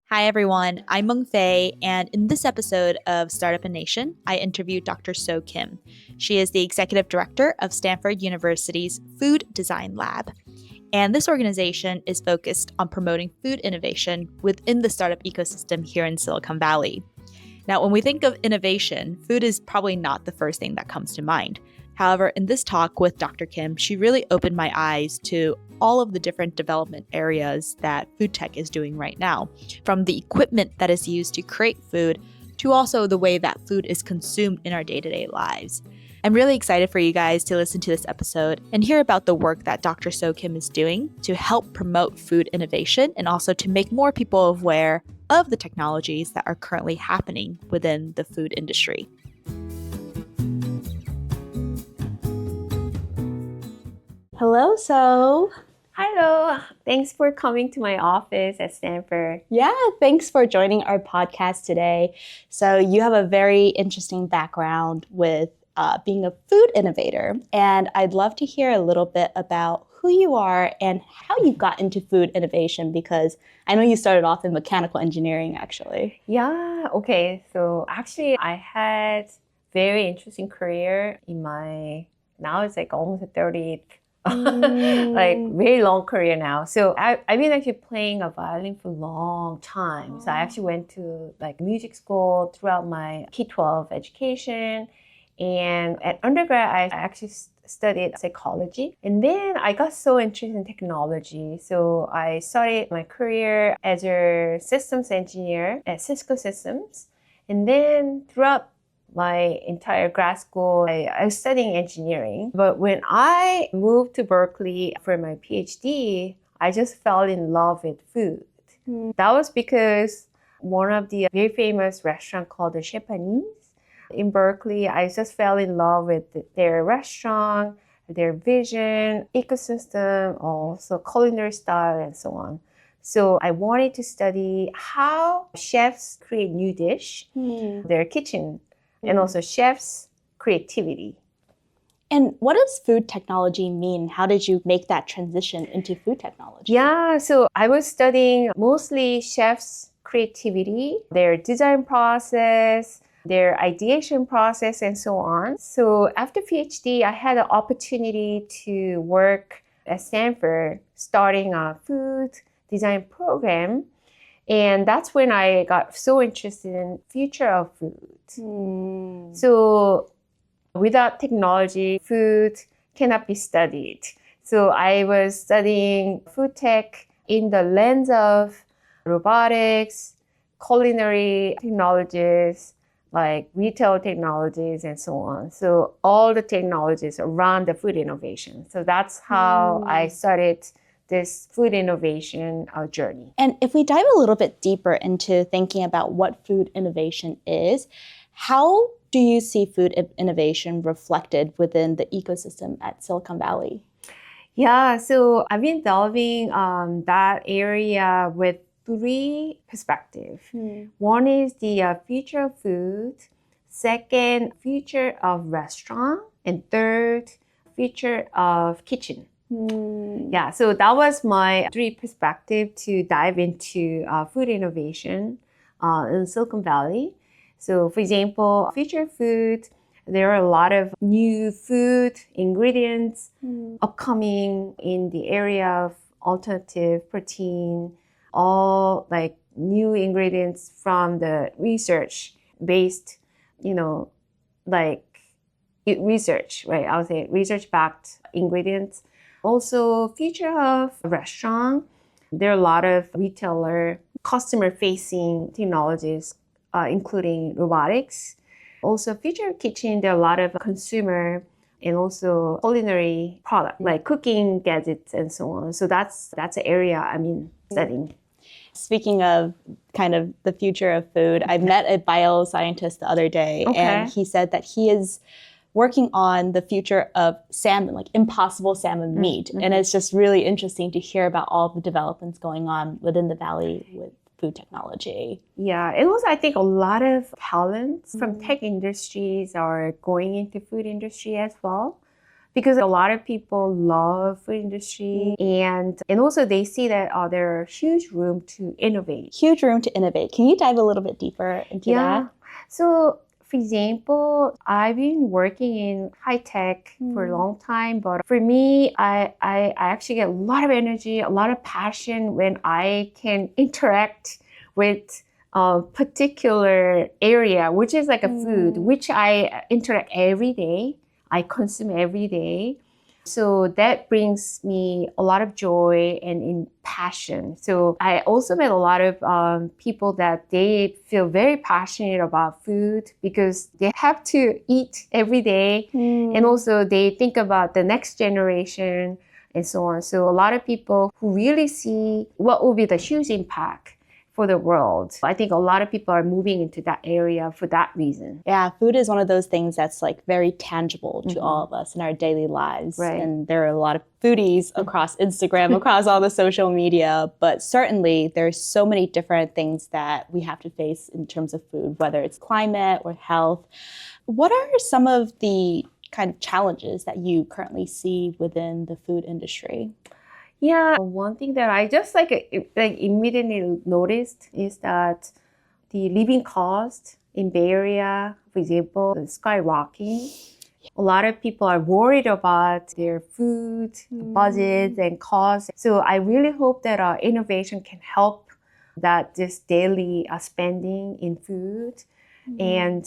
Hi, everyone. I'm Meng Fei, and in this episode of Startup in Nation, I interviewed Dr. Soh Kim. She is the executive director of Stanford University's Food Design Lab. And this organization is focused on promoting food innovation within the startup ecosystem here in Silicon Valley. Now, when we think of innovation, food is probably not the first thing that comes to mind. However, in this talk with Dr. Kim, she really opened my eyes to all of the different development areas that food tech is doing right now, from the equipment that is used to create food to also the way that food is consumed in our day-to-day lives. I'm really excited for you guys to listen to this episode and hear about the work that Dr. Soh Kim is doing to help promote food innovation and also to make more people aware of the technologies that are currently happening within the food industry. Hello, Soh. Hello. Thanks for coming to my office at Stanford. Yeah, thanks for joining our podcast today. So you have a very interesting background with being a food innovator, and I'd love to hear a little bit about who you are and how you got into food innovation, because I know you started off in mechanical engineering, actually. Yeah, okay. So actually, I had very interesting career in now it's like almost a 30th, like very long career now. So I've been actually playing a violin for a long time. So I actually went to like music school throughout my K-12 education. And at undergrad, I actually studied psychology. And then I got so interested in technology. So I started my career as a systems engineer at Cisco Systems. And then throughout my entire grad school, I was studying engineering. But when I moved to Berkeley for my PhD, I just fell in love with food. That was because one of the very famous restaurants called the Chez Panisse in Berkeley, I just fell in love with their restaurant, their vision, ecosystem, also culinary style, and so on. So I wanted to study how chefs create new dish, their kitchen, and also chefs' creativity. And what does food technology mean? How did you make that transition into food technology? Yeah, so I was studying mostly chefs' creativity, their design process, their ideation process, and so on. So after PhD, I had an opportunity to work at Stanford, starting a food design program. And that's when I got so interested in future of food. So without technology, food cannot be studied. So I was studying food tech in the lens of robotics, culinary technologies, like retail technologies and so on. So all the technologies around the food innovation. So that's how I started this food innovation journey. And if we dive a little bit deeper into thinking about what food innovation is, how do you see food innovation reflected within the ecosystem at Silicon Valley? Yeah, so I've been delving that area with three perspectives. One is the future of food. Second, future of restaurant. And third, future of kitchen. Yeah, so that was my three perspective to dive into food innovation in Silicon Valley. So for example, future food, there are a lot of new food ingredients upcoming in the area of alternative protein, all like new ingredients from the research-based, like research, right? I would say research-backed ingredients. Also, future of restaurant, there are a lot of retailer, customer-facing technologies, including robotics. Also, future kitchen, there are a lot of consumer and also culinary product, like cooking gadgets and so on. So that's an area I'm studying. Speaking of kind of the future of food, I met a bioscientist the other day, and he said that he is working on the future of salmon, like impossible salmon meat. And it's just really interesting to hear about all the developments going on within the Valley with food technology. Yeah, and also I think a lot of talents from tech industries are going into food industry as well. because a lot of people love food industry and also they see that there's huge room to innovate. Huge room to innovate. Can you dive a little bit deeper into that? So for example, I've been working in high tech for a long time, but for me, I actually get a lot of energy, a lot of passion when I can interact with a particular area, which is like a food, which I interact every day. I consume every day. So that brings me a lot of joy and in passion. So I also met a lot of people that they feel very passionate about food because they have to eat every day. And also they think about the next generation and so on. So a lot of people who really see what will be the huge impact for the world. I think a lot of people are moving into that area for that reason. Yeah, food is one of those things that's like very tangible to all of us in our daily lives. Right. And there are a lot of foodies across Instagram, across all the social media, but certainly there's so many different things that we have to face in terms of food, whether it's climate or health. What are some of the kind of challenges that you currently see within the food industry? Yeah, one thing that I just immediately noticed is that the living cost in Bay Area, for example, is skyrocketing. A lot of people are worried about their food budgets and costs. So I really hope that innovation can help that this daily spending in food. And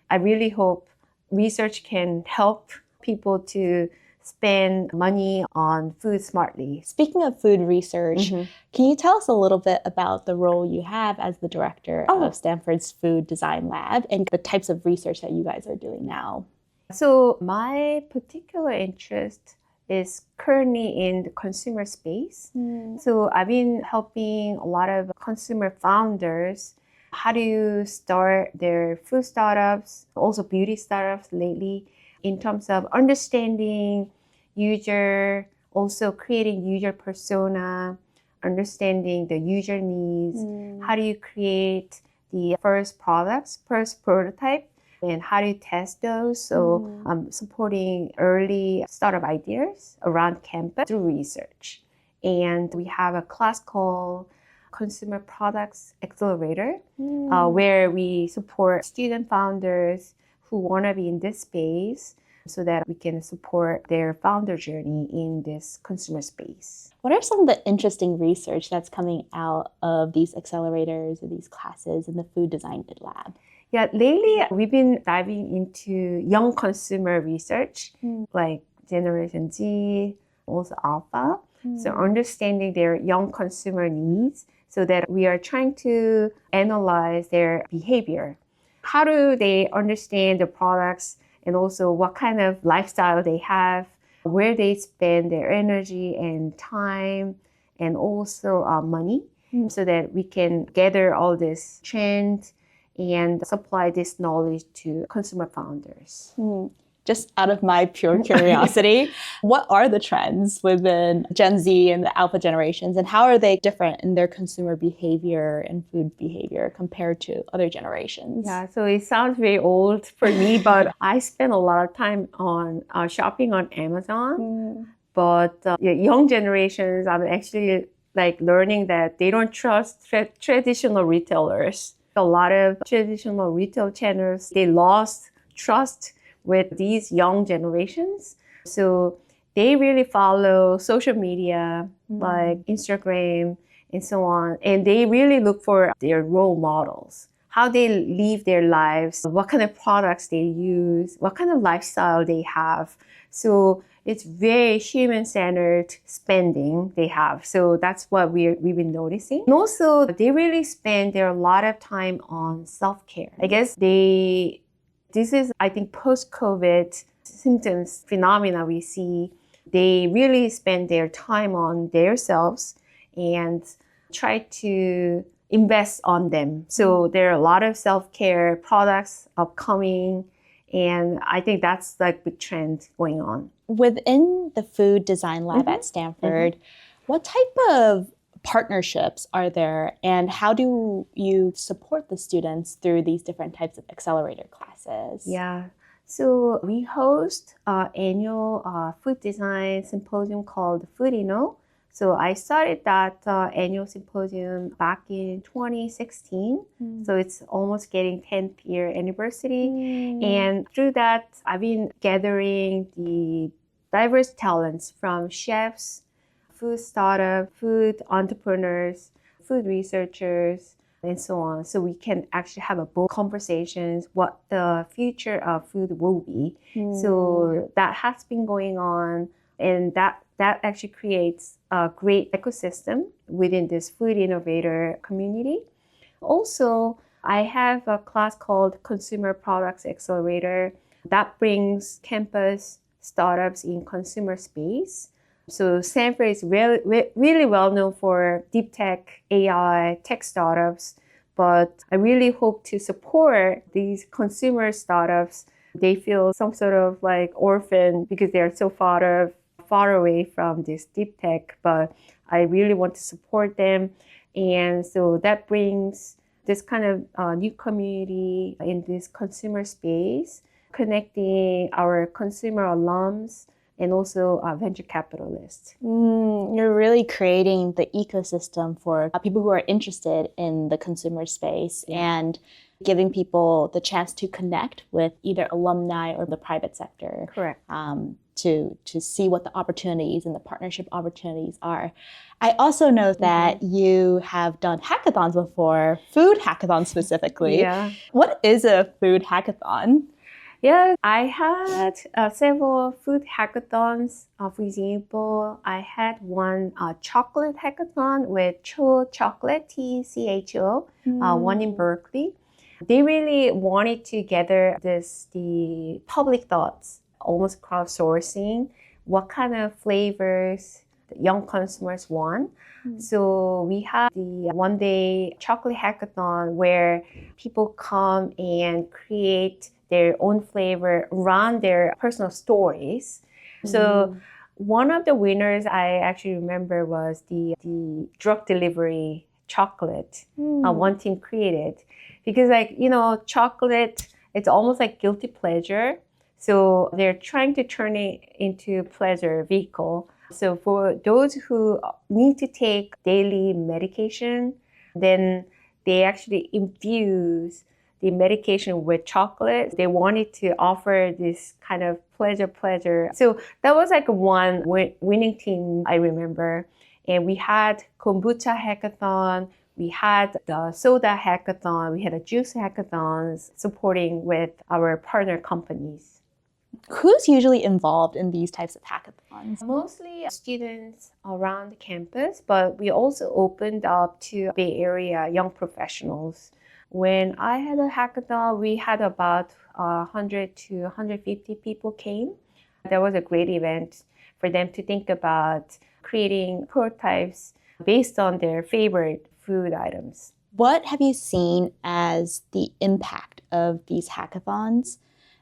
I really hope research can help people to spend money on food smartly. Speaking of food research, can you tell us a little bit about the role you have as the director of Stanford's Food Design Lab and the types of research that you guys are doing now? So my particular interest is currently in the consumer space. So I've been helping a lot of consumer founders how to start their food startups, also beauty startups lately, in terms of understanding user, also creating user persona, understanding the user needs. How do you create the first products, first prototype, and how do you test those? So I'm supporting early startup ideas around campus through research. And we have a class called Consumer Products Accelerator, where we support student founders who want to be in this space so that we can support their founder journey in this consumer space. What are some of the interesting research that's coming out of these accelerators or these classes in the Food Design Lab? Yeah, lately we've been diving into young consumer research, like Generation Z, also Alpha. So understanding their young consumer needs so that we are trying to analyze their behavior. How do they understand the products and also what kind of lifestyle they have, where they spend their energy and time and also money so that we can gather all this trend and supply this knowledge to consumer founders. Just out of my pure curiosity, what are the trends within Gen Z and the Alpha generations, and how are they different in their consumer behavior and food behavior compared to other generations? Yeah, so it sounds very old for me, but I spend a lot of time on shopping on Amazon. But young generations, I'm actually learning that they don't trust traditional retailers. A lot of traditional retail channels, they lost trust with these young generations. So they really follow social media like Instagram and so on. And they really look for their role models, how they live their lives, what kind of products they use, what kind of lifestyle they have. So it's very human-centered spending they have. So that's what we've been noticing. And also, they really spend a lot of time on self-care. I guess this is, I think, post-COVID symptoms, phenomena we see. They really spend their time on themselves and try to invest on them. So there are a lot of self-care products upcoming, and I think that's big trend going on. Within the Food Design Lab at Stanford, what type of partnerships are there, and how do you support the students through these different types of accelerator classes? Yeah. So we host an annual food design symposium called Food Inno. So I started that annual symposium back in 2016. So it's almost getting 10th year anniversary. And through that, I've been gathering the diverse talents from chefs, food startup, food entrepreneurs, food researchers, and so on. So we can actually have a bold conversations what the future of food will be. So that has been going on, and that actually creates a great ecosystem within this food innovator community. Also, I have a class called Consumer Products Accelerator that brings campus startups in consumer space. So Stanford is really well known for deep tech, AI, tech startups, but I really hope to support these consumer startups. They feel some sort of like orphan because they're so far away from this deep tech, but I really want to support them. And so that brings this kind of new community in this consumer space, connecting our consumer alums and also venture capitalists. You're really creating the ecosystem for people who are interested in the consumer space and giving people the chance to connect with either alumni or the private sector. Correct. To see what the opportunities and the partnership opportunities are. I also know that you have done hackathons before, food hackathons specifically. Yeah. What is a food hackathon? Yeah, I had several food hackathons. For example, I had one chocolate hackathon with TCHO Chocolate, TCHO, one in Berkeley. They really wanted to gather the public thoughts, almost crowdsourcing, what kind of flavors the young consumers want. So we had the one-day chocolate hackathon where people come and create their own flavor around their personal stories. So one of the winners I actually remember was the drug delivery chocolate one team created. Because chocolate, it's almost like guilty pleasure. So they're trying to turn it into pleasure vehicle. So for those who need to take daily medication, then they actually infuse the medication with chocolate. They wanted to offer this kind of pleasure. So that was like one winning team I remember. And we had kombucha hackathon. We had the soda hackathon. We had a juice hackathons supporting with our partner companies. Who's usually involved in these types of hackathons? Mostly students around the campus, but we also opened up to Bay Area young professionals. When I had a hackathon, we had about 100 to 150 people came. That was a great event for them to think about creating prototypes based on their favorite food items. What have you seen as the impact of these hackathons?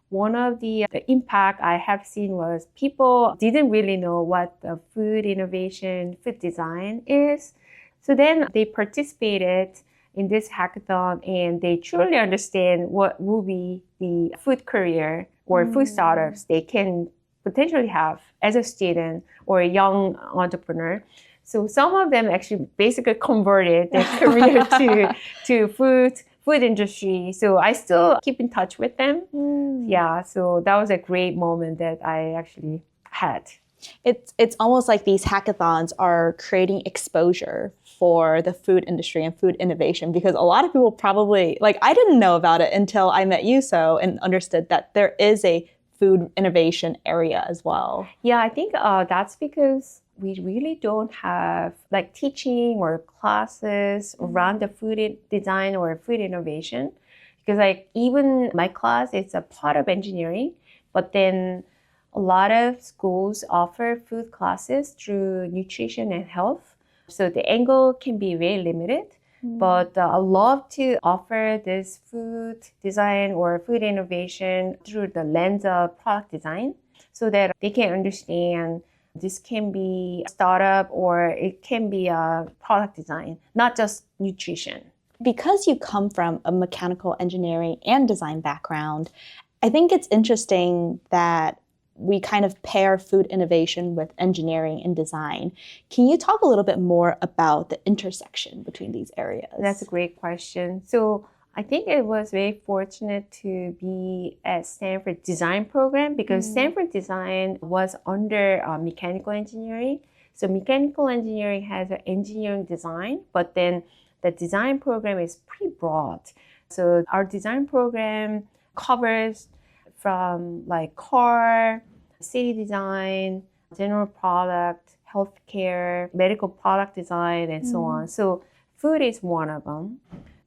One of the impact I have seen was people didn't really know what the food innovation, food design is. So then they participated in this hackathon and they truly understand what will be the food career or food startups they can potentially have as a student or a young entrepreneur. So some of them actually basically converted their career to food industry. So I still keep in touch with them. Yeah, so that was a great moment that I actually had. It's almost like these hackathons are creating exposure for the food industry and food innovation, because a lot of people probably, I didn't know about it until I met you, and understood that there is a food innovation area as well. Yeah, I think that's because we really don't have teaching or classes around the food design or food innovation. Because even my class, it's a part of engineering, but then a lot of schools offer food classes through nutrition and health. So the angle can be very limited, but I love to offer this food design or food innovation through the lens of product design so that they can understand this can be a startup or it can be a product design, not just nutrition. Because you come from a mechanical engineering and design background, I think it's interesting that we kind of pair food innovation with engineering and design. Can you talk a little bit more about the intersection between these areas? That's a great question. So I think it was very fortunate to be at Stanford Design program because Stanford Design was under mechanical engineering. So mechanical engineering has an engineering design, but then the design program is pretty broad. So our design program covers from like car, city design, general product, healthcare, medical product design, and so on. So food is one of them.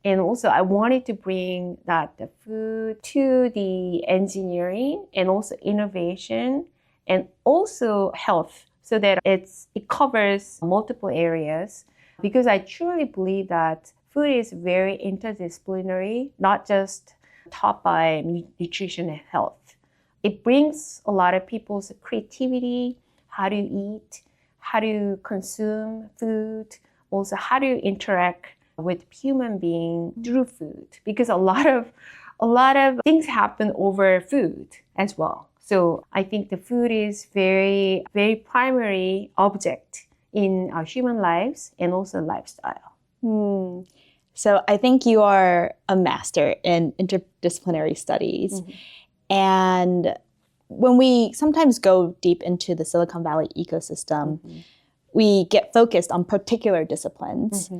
And also I wanted to bring that the food to the engineering and also innovation and also health so that it covers multiple areas because I truly believe that food is very interdisciplinary, not just taught by nutrition and health. It brings a lot of people's creativity, how to eat, how to consume food, also how to interact with human being through food because a lot of things happen over food as well. So I think the food is very, very primary object in our human lives and also lifestyle. So I think you are a master in interdisciplinary studies. And when we sometimes go deep into the Silicon Valley ecosystem, we get focused on particular disciplines.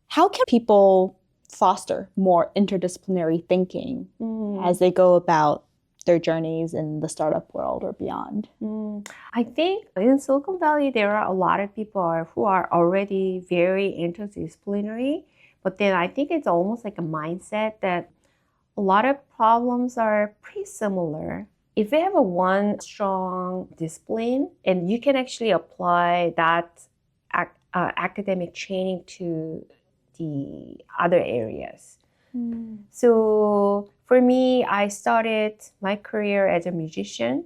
How can people foster more interdisciplinary thinking as they go about their journeys in the startup world or beyond? I think in Silicon Valley, there are a lot of people who are already very interdisciplinary, but then I think it's almost like a mindset that a lot of problems are pretty similar. If you have a one strong discipline and you can actually apply that academic training to the other areas. So for me, I started my career as a musician,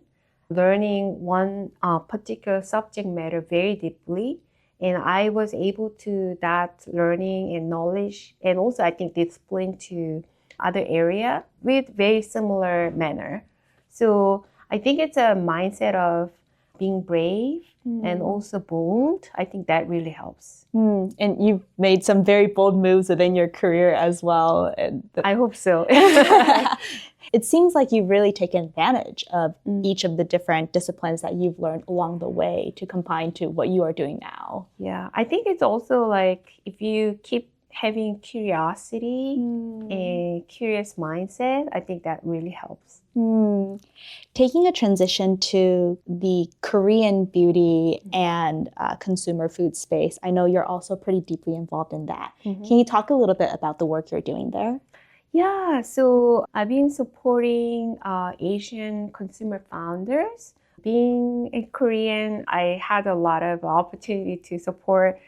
learning one particular subject matter very deeply. And I was able to that learning and knowledge and also I think discipline to other area with very similar manner. So I think it's a mindset of being brave and also bold. I think that really helps. And you've made some very bold moves within your career as well. I hope so. It seems like you've really taken advantage of each of the different disciplines that you've learned along the way to combine to what you are doing now. Yeah, I think it's also like if you keep having curiosity and curious mindset, I think that really helps. Taking a transition to the Korean beauty and consumer food space, I know you're also pretty deeply involved in that. Can you talk a little bit about the work you're doing there? Yeah, so I've been supporting Asian consumer founders. Being a Korean, I had a lot of opportunity to support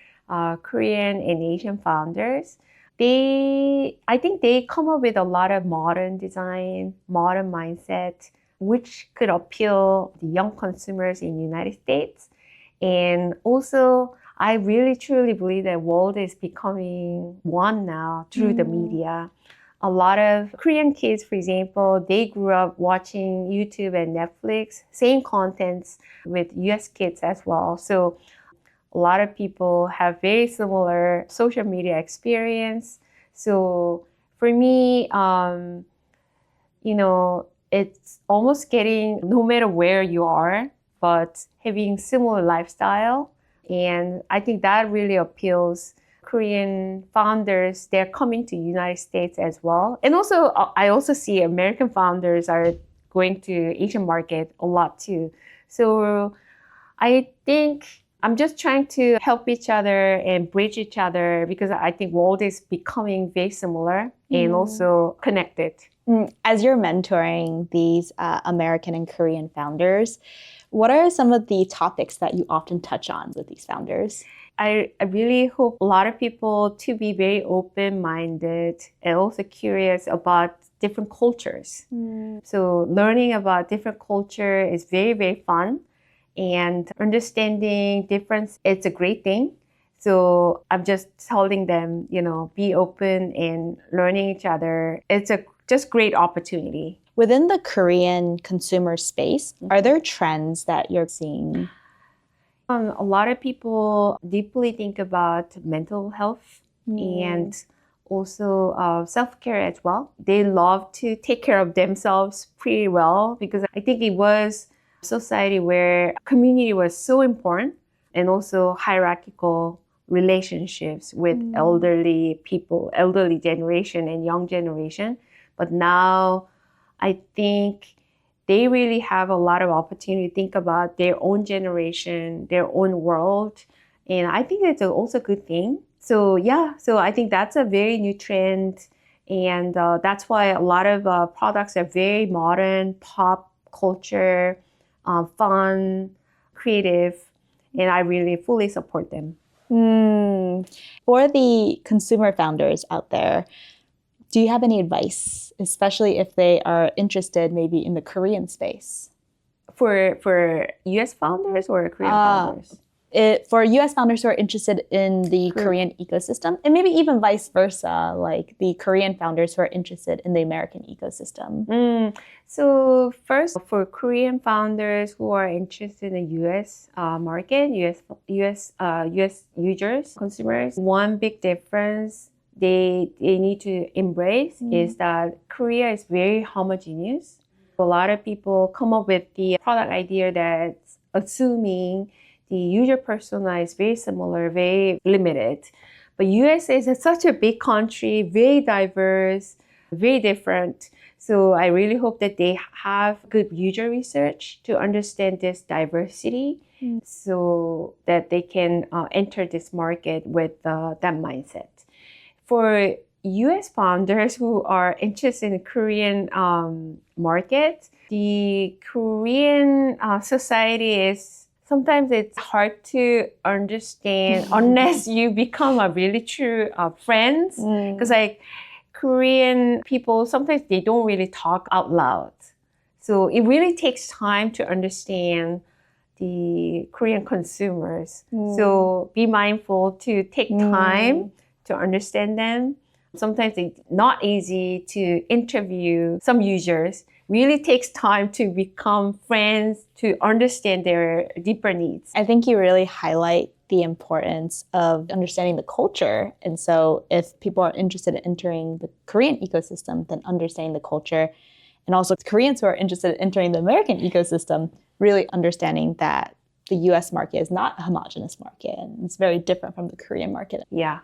Korean and Asian founders. I think they come up with a lot of modern design, modern mindset, which could appeal the young consumers in the United States. And also, I really truly believe that world is becoming one now through the media. A lot of Korean kids, for example, they grew up watching YouTube and Netflix, same contents with US kids as well. So a lot of people have very similar social media experience. So for me, it's almost getting, no matter where you are, but having similar lifestyle. And I think that really appeals Korean founders. They're coming to United States as well. And also, I also see American founders are going to Asian market a lot too. So I think I'm just trying to help each other and bridge each other because I think world is becoming very similar and also connected. As you're mentoring these American and Korean founders, what are some of the topics that you often touch on with these founders? I really hope a lot of people to be very open-minded and also curious about different cultures. So learning about different culture is very, very fun. And understanding difference, it's a great thing. So I'm just telling them, be open and learning each other. It's a just great opportunity. Within the Korean consumer space, are there trends that you're seeing? A lot of people deeply think about mental health and also self-care as well. They love to take care of themselves pretty well because I think it was a society where community was so important and also hierarchical relationships with elderly people, elderly generation and young generation. But now I think they really have a lot of opportunity to think about their own generation, their own world. And I think it's also a good thing. So yeah, so I think that's a very new trend. And that's why a lot of products are very modern, pop culture, fun, creative. And I really fully support them. For the consumer founders out there, do you have any advice, especially if they are interested maybe in the Korean space? For US founders or Korean founders? For US founders who are interested in the Korean ecosystem, and maybe even vice versa, like the Korean founders who are interested in the American ecosystem. So first, for Korean founders who are interested in the US market, US users, consumers, one big difference they need to embrace is that Korea is very homogeneous. A lot of people come up with the product idea that's assuming the user persona is very similar, very limited. But US is such a big country, very diverse, very different. So I really hope that they have good user research to understand this diversity so that they can enter this market with that mindset. For US founders who are interested in the Korean market, the Korean society is sometimes it's hard to understand unless you become a really true friends. Because like Korean people, sometimes they don't really talk out loud. So it really takes time to understand the Korean consumers. So be mindful to take time to understand them. Sometimes it's not easy to interview some users. Really takes time to become friends, to understand their deeper needs. I think you really highlight the importance of understanding the culture. And so if people are interested in entering the Korean ecosystem, then understanding the culture. And also Koreans who are interested in entering the American ecosystem, really understanding that the US market is not a homogenous market. And it's very different from the Korean market. Yeah.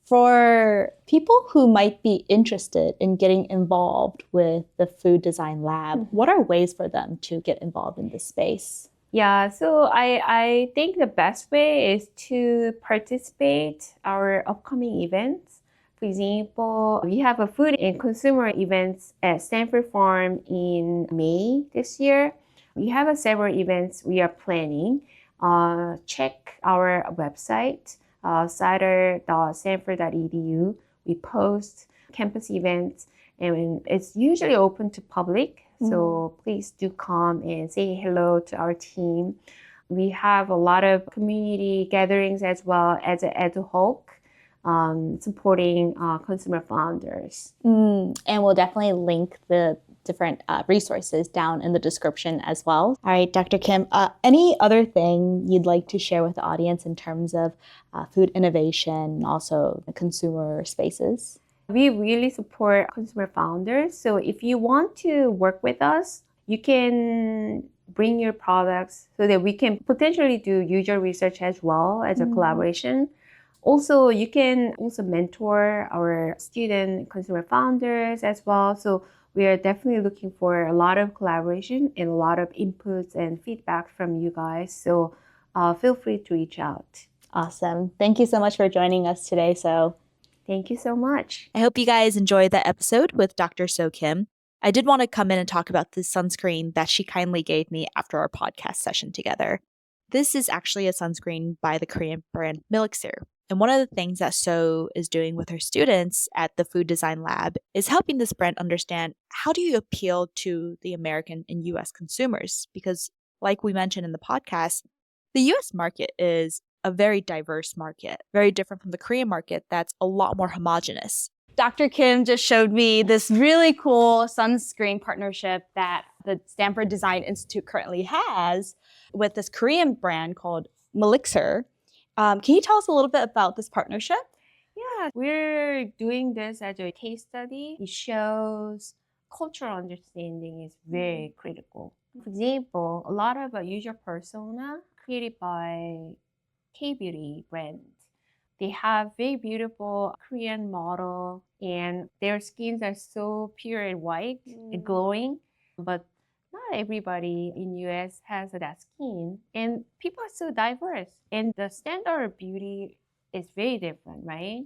For people who might be interested in getting involved with the Food Design Lab, what are ways for them to get involved in this space? Yeah, so I think the best way is to participate our upcoming events. For example, we have a food and consumer events at Stanford Farm in May this year. We have several events we are planning. Check our website. SCIDR.stanford.edu. We post campus events and it's usually open to public. So please do come and say hello to our team. We have a lot of community gatherings as well as ad hoc supporting consumer founders. And we'll definitely link the different resources down in the description as well. All right, Dr. Kim, any other thing you'd like to share with the audience in terms of food innovation and also the consumer spaces? We really support consumer founders. So if you want to work with us, you can bring your products so that we can potentially do user research as well as a collaboration. Also, you can also mentor our student consumer founders as well. So we are definitely looking for a lot of collaboration and a lot of inputs and feedback from you guys. So feel free to reach out. Awesome. Thank you so much for joining us today, Soh. Thank you so much. I hope you guys enjoyed that episode with Dr. Soh Kim. I did want to come in and talk about the sunscreen that she kindly gave me after our podcast session together. This is actually a sunscreen by the Korean brand Milixir. And one of the things that Soh is doing with her students at the Food Design Lab is helping this brand understand how do you appeal to the American and US consumers? Because like we mentioned in the podcast, the US market is a very diverse market, very different from the Korean market that's a lot more homogenous. Dr. Kim just showed me this really cool sunscreen partnership that the Stanford Design Institute currently has with this Korean brand called Melixir. Can you tell us a little bit about this partnership? Yeah, we're doing this as a case study. It shows cultural understanding is very critical. For example, a lot of user persona created by K-beauty brands. They have very beautiful Korean model and their skins are so pure and white and glowing. But not everybody in US has that skin. And people are so diverse. And the standard of beauty is very different, right?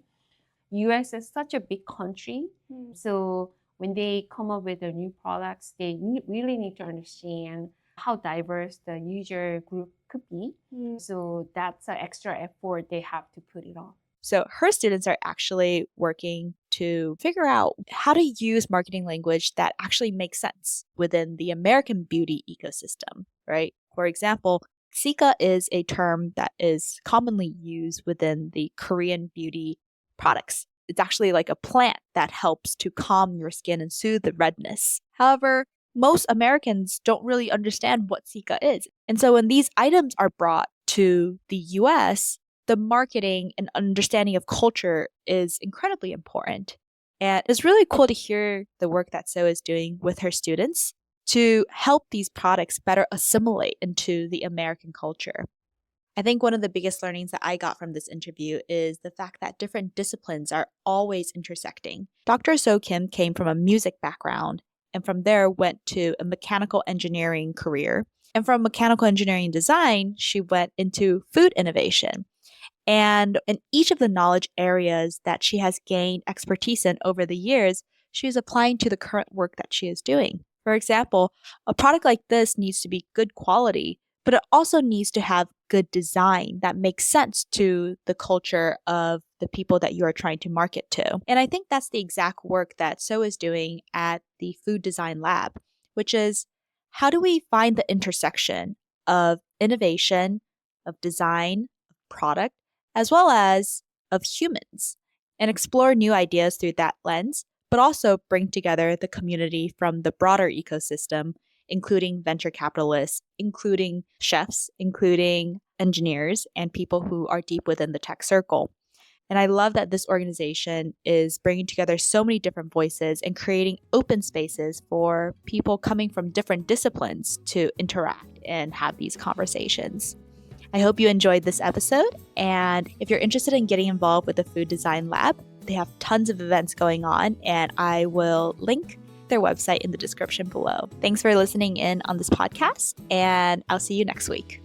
US is such a big country. So when they come up with their new products, they really need to understand how diverse the user group could be. So that's an extra effort they have to put it on. So her students are actually working to figure out how to use marketing language that actually makes sense within the American beauty ecosystem, right? For example, Sika is a term that is commonly used within the Korean beauty products. It's actually like a plant that helps to calm your skin and soothe the redness. However, most Americans don't really understand what Sika is. And so when these items are brought to the US, the marketing and understanding of culture is incredibly important. And it's really cool to hear the work that Soh is doing with her students to help these products better assimilate into the American culture. I think one of the biggest learnings that I got from this interview is the fact that different disciplines are always intersecting. Dr. Soh Kim came from a music background and from there went to a mechanical engineering career. And from mechanical engineering design, she went into food innovation. And in each of the knowledge areas that she has gained expertise in over the years, she is applying to the current work that she is doing. For example, a product like this needs to be good quality, but it also needs to have good design that makes sense to the culture of the people that you are trying to market to. And I think that's the exact work that Soh is doing at the Food Design Lab, which is how do we find the intersection of innovation, of design, of product, as well as of humans, and explore new ideas through that lens, but also bring together the community from the broader ecosystem, including venture capitalists, including chefs, including engineers, and people who are deep within the tech circle. And I love that this organization is bringing together so many different voices and creating open spaces for people coming from different disciplines to interact and have these conversations. I hope you enjoyed this episode. And if you're interested in getting involved with the Food Design Lab, they have tons of events going on, and I will link their website in the description below. Thanks for listening in on this podcast, and I'll see you next week.